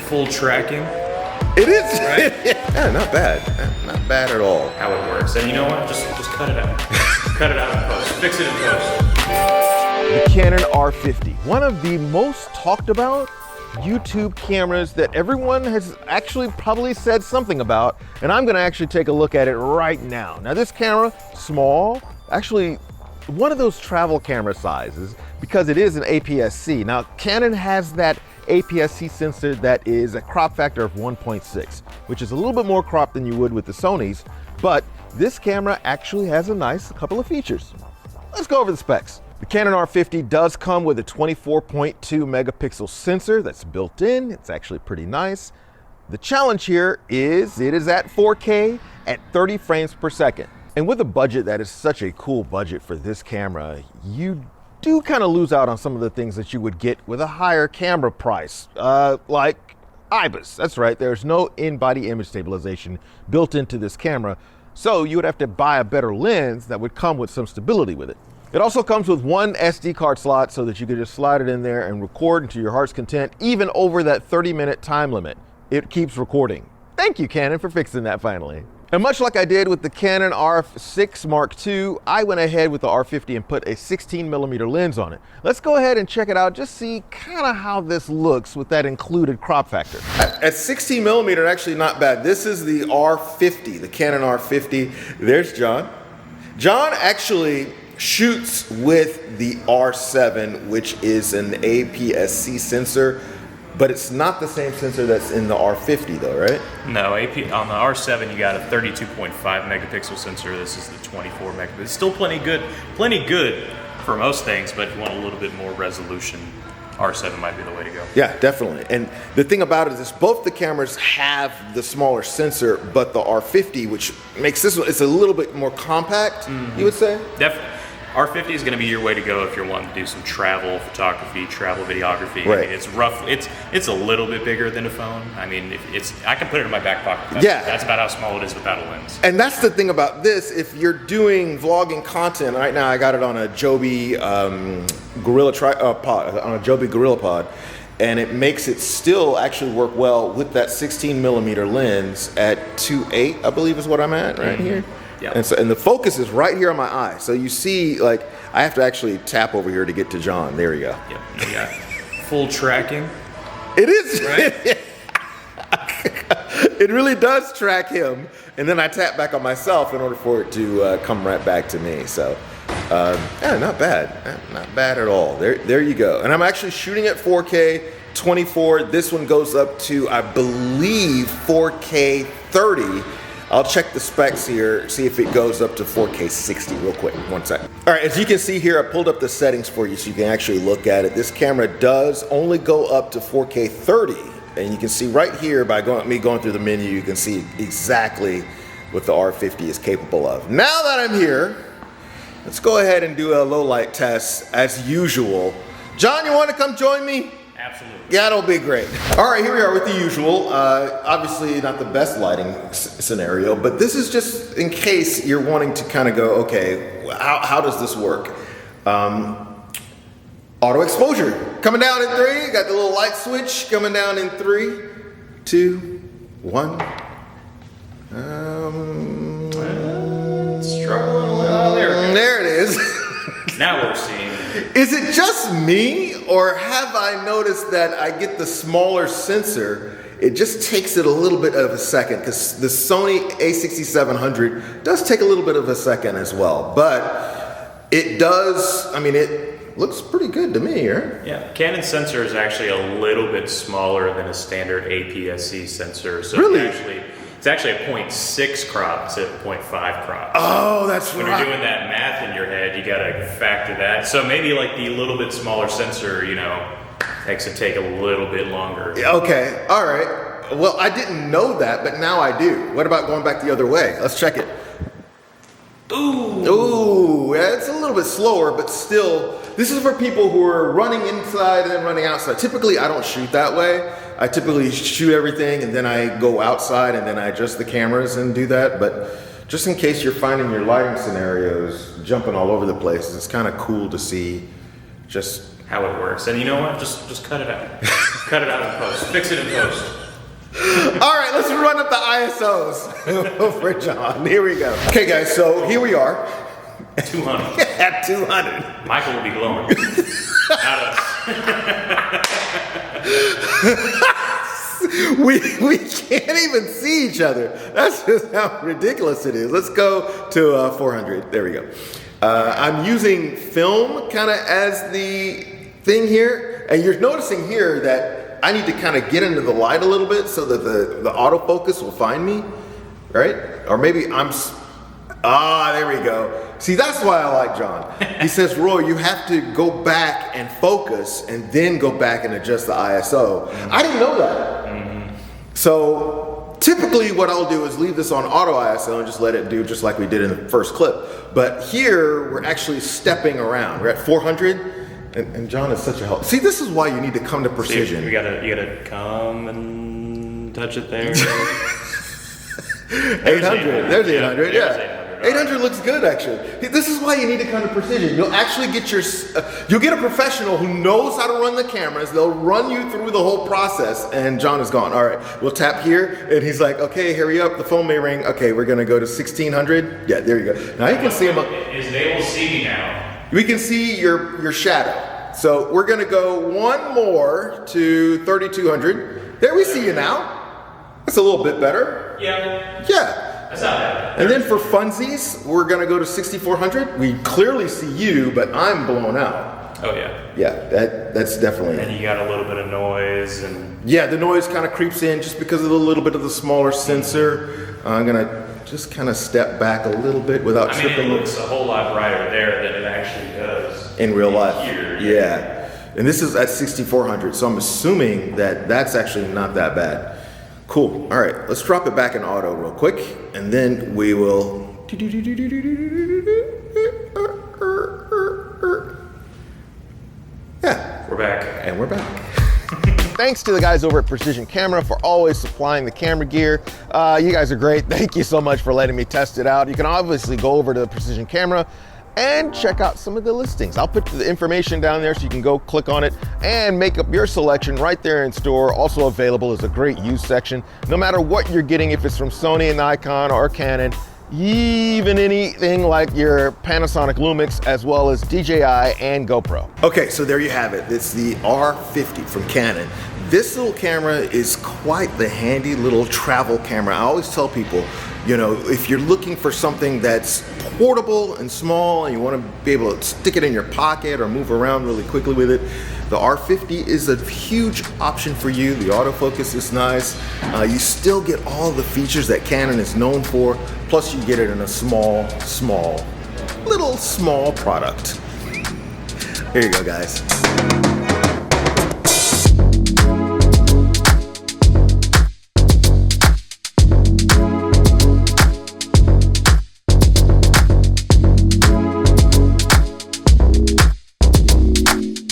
full tracking. It is, right? Yeah, not bad. Not bad at all. How it works. And you know what? Just cut it out. Cut it out in post. Fix it in post. The Canon R50, one of the most talked about YouTube cameras that everyone has actually probably said something about, and I'm gonna actually take a look at it right now. Now this camera, small, actually one of those travel camera sizes because it is an APS-C. Now Canon has that APS-C sensor that is a crop factor of 1.6, which is a little bit more crop than you would with the Sonys, but this camera actually has a nice couple of features. Let's go over the specs. The Canon R50 does come with a 24.2 megapixel sensor that's built in. It's actually pretty nice. The challenge here is it is at 4K at 30 frames per second. And with a budget that is such a cool budget for this camera, you do kind of lose out on some of the things that you would get with a higher camera price, like IBIS. That's right, there's no in-body image stabilization built into this camera, so you would have to buy a better lens that would come with some stability with it. It also comes with one SD card slot so that you could just slide it in there and record into your heart's content, even over that 30-minute time limit. It keeps recording. Thank you, Canon, for fixing that finally. And much like I did with the Canon R6 Mark II, I went ahead with the R50 and put a 16mm lens on it. Let's go ahead and check it out, just see kind of how this looks with that included crop factor. At 16mm, actually not bad. This is the R50, the Canon R50. There's John. John actually shoots with the R7, which is an APS-C sensor, but it's not the same sensor that's in the R50 though, right? No, on the R7 you got a 32.5 megapixel sensor. This is the 24 megapixel. It's still plenty good for most things, but if you want a little bit more resolution, R7 might be the way to go. Yeah, definitely. And the thing about it is both the cameras have the smaller sensor, but the R50, which makes this one, it's a little bit more compact, you would say? Definitely. R50 is going to be your way to go if you're wanting to do some travel photography, travel videography. Right. I mean, it's rough. It's a little bit bigger than a phone. I mean, I can put it in my back pocket. That's about how small it is without a lens. And that's the thing about this. If you're doing vlogging content, right now I got it on a Joby Gorilla Pod, and it makes it still actually work well with that 16mm lens at 2.8, I believe is what I'm at right here. Yeah. And the focus is right here on my eye. So you see, like, I have to actually tap over here to get to John. There we go. Yep. You got full tracking. It is. Right? It really does track him. And then I tap back on myself in order for it to come right back to me. So, yeah, not bad. Not bad at all. There you go. And I'm actually shooting at 4K 24. This one goes up to, I believe, 4K 30. I'll check the specs here, see if it goes up to 4K 60 real quick, 1 second. All right, as you can see here, I pulled up the settings for you so you can actually look at it. This camera does only go up to 4K 30, and you can see right here by me going through the menu, you can see exactly what the R50 is capable of. Now that I'm here, let's go ahead and do a low light test as usual. John, you want to come join me? Absolutely. Yeah, that'll be great. All right, here we are with the usual. Obviously not the best lighting scenario, but this is just in case you're wanting to kind of go, okay, how does this work? Auto exposure coming down in 3. Got the little light switch coming down in 3, 2, 1. Struggling a little there. There it is. Now we're seeing. Is it just me, or have I noticed that I get the smaller sensor? It just takes it a little bit of a second, because the Sony a6700 does take a little bit of a second as well. But it does, I mean, it looks pretty good to me, right? Yeah, Canon sensor is actually a little bit smaller than a standard APS-C sensor. So really? It's actually a 0.6 crop instead of 0.5 crop. Oh, that's when right. When you're doing that math in your head, you gotta factor that. So maybe like the little bit smaller sensor, makes it take a little bit longer. Okay, all right. Well, I didn't know that, but now I do. What about going back the other way? Let's check it. Ooh, yeah, it's a little bit slower, but still, this is for people who are running inside and then running outside. Typically, I don't shoot that way. I typically shoot everything and then I go outside and then I adjust the cameras and do that. But just in case you're finding your lighting scenarios jumping all over the place, it's kind of cool to see just how it works. And you know what? Just cut it out. Cut it out in post. Fix it in post. All right, let's run up the ISOs for John. Here we go. Okay, guys, so here we are. 200. At 200. Michael will be glowing. Not us. we can't even see each other. That's just how ridiculous it is. Let's go to 400. There we go. I'm using film kind of as the thing here. And you're noticing here that I need to kind of get into the light a little bit so that the autofocus will find me, right? Or maybe there we go. See, that's why I like John. He says, Roy, you have to go back and focus and then go back and adjust the ISO. I didn't know that. So typically what I'll do is leave this on auto ISO and just let it do just like we did in the first clip. But here we're actually stepping around. We're at 400. And John is such a help. See, this is why you need to come to precision. You gotta come and touch it there. 800. There's 800. Yeah. 800 right. looks good, actually. This is why you need to come to precision. You'll actually get you'll get a professional who knows how to run the cameras. They'll run you through the whole process. And John is gone. All right, we'll tap here, and he's like, "Okay, hurry up. The phone may ring. Okay, we're gonna go to 1600. Yeah, there you go. Now you can see him. Is they will see me now. We can see your shadow. So we're gonna go one more to 3200. There we see you now. That's a little bit better. Yeah. Yeah. That's not bad. And then for funsies, we're gonna go to 6400. We clearly see you, but I'm blown out. Oh yeah. Yeah, that's definitely. And you got a little bit of noise and. Yeah, the noise kind of creeps in just because of a little bit of the smaller sensor. I'm gonna just kind of step back a little bit without tripping. It looks a whole lot brighter there than it actually does in real life. Here. Yeah, and this is at 6400, so I'm assuming that that's actually not that bad. Cool. All right, let's drop it back in auto real quick, and then we will. Yeah, we're back. And we're back. Thanks to the guys over at Precision Camera for always supplying the camera gear. You guys are great. Thank you so much for letting me test it out. You can obviously go over to the Precision Camera and check out some of the listings. I'll put the information down there so you can go click on it and make up your selection right there in store. Also available is a great used section. No matter what you're getting, if it's from Sony and Nikon or Canon, even anything like your Panasonic Lumix, as well as DJI and GoPro. Okay, so there you have it. It's the R50 from Canon. This little camera is quite the handy little travel camera. I always tell people, you know, if you're looking for something that's portable and small and you want to be able to stick it in your pocket or move around really quickly with it, the R50 is a huge option for you. The autofocus is nice. You still get all the features that Canon is known for, plus you get it in a small product. Here you go, guys.